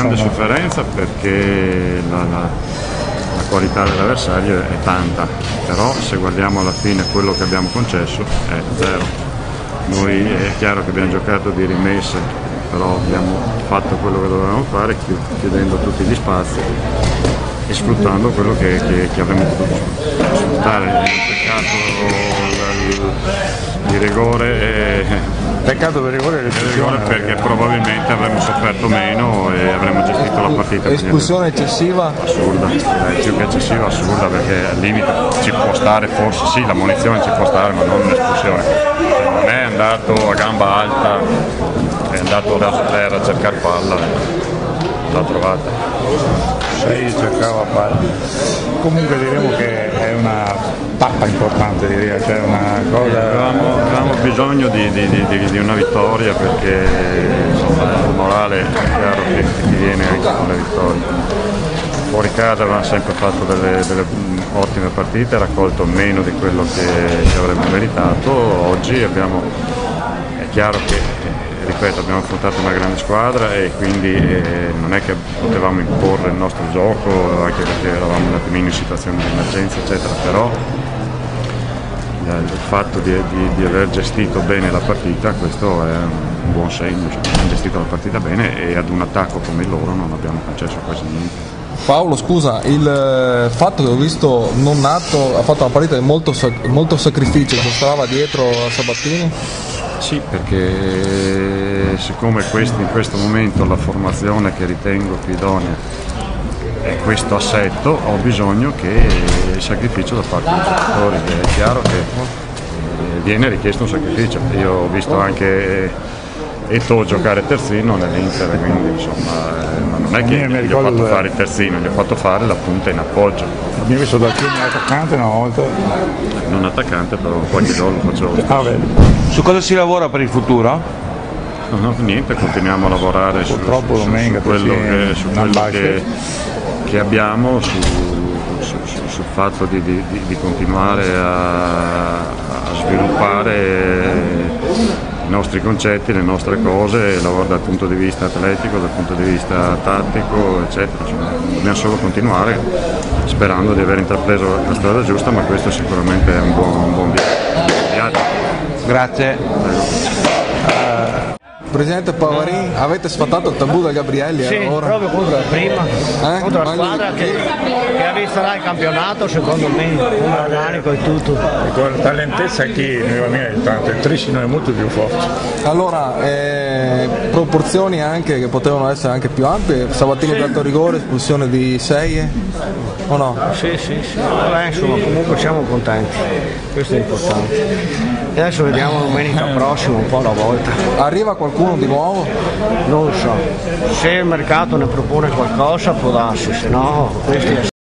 grande sofferenza perché la qualità dell'avversario è tanta, però se guardiamo alla fine quello che abbiamo concesso è zero. Noi è chiaro che abbiamo giocato di rimesse, però abbiamo fatto quello che dovevamo fare chiudendo tutti gli spazi e sfruttando quello che avremmo potuto sfruttare. È un peccato di rigore. Peccato per rigore perché probabilmente avremmo sofferto meno e avremmo gestito la partita. Espulsione eccessiva? Assurda, più che eccessiva, assurda, perché al limite ci può stare, forse sì, la munizione ci può stare, ma non un'espulsione. Cioè, non è andato a gamba alta, è andato a terra a cercare palla e l'ha trovata. Sì, cercava palla. Comunque diremo che è una tappa importante, direi, cioè una cosa. Avevamo bisogno di una vittoria perché insomma, il morale è chiaro che ti viene anche con le vittorie. Fuori casa avevamo sempre fatto delle ottime partite, raccolto meno di quello che avremmo meritato. Oggi è chiaro che ripeto, abbiamo affrontato una grande squadra e quindi non è che potevamo imporre il nostro gioco, anche perché eravamo un attimino in situazione di emergenza eccetera, però il fatto di aver gestito bene la partita, questo è un buon segno, cioè, abbiamo gestito la partita bene e ad un attacco come loro non abbiamo concesso quasi niente. Paolo, scusa, il fatto che ho visto Nonnato ha fatto una partita di molto sacrificio, stava dietro a Sabatini? Sì, perché siccome in questo momento la formazione che ritengo più idonea è questo assetto, ho bisogno che il sacrificio da parte dei giocatori, è chiaro che viene richiesto un sacrificio. Io ho visto anche Eto'o giocare terzino nell'Inter, quindi insomma ma non è che gli ho fatto fare il terzino, gli ho fatto fare la punta in appoggio. Abbiamo visto da più un attaccante una volta. Non attaccante, però qualche gol lo facevo. Su cosa si lavora per il futuro? No, niente, continuiamo a lavorare su quello che abbiamo, sul fatto di continuare a sviluppare i nostri concetti, le nostre cose, dal punto di vista atletico, dal punto di vista tattico, eccetera. Dobbiamo solo continuare sperando di aver intrapreso la strada giusta, ma questo sicuramente è un buon viaggio. Grazie. Presidente Pavarin, avete sfatato il tabù da Gabrielli? Sì, ora? proprio contro la prima, contro la squadra che ha visto là il campionato, secondo me, un organico e tutto. E con la talentezza che tanto il Trissino è molto più forte. Allora, proporzioni anche che potevano essere anche più ampie, Sabatini dato rigore, espulsione di 6 o no? Sì. Vabbè, insomma, comunque siamo contenti, questo è importante. E adesso vediamo domenica prossima un po' alla volta. Arriva qualcuno di nuovo? Non lo so, se il mercato ne propone qualcosa può darsi, se no questi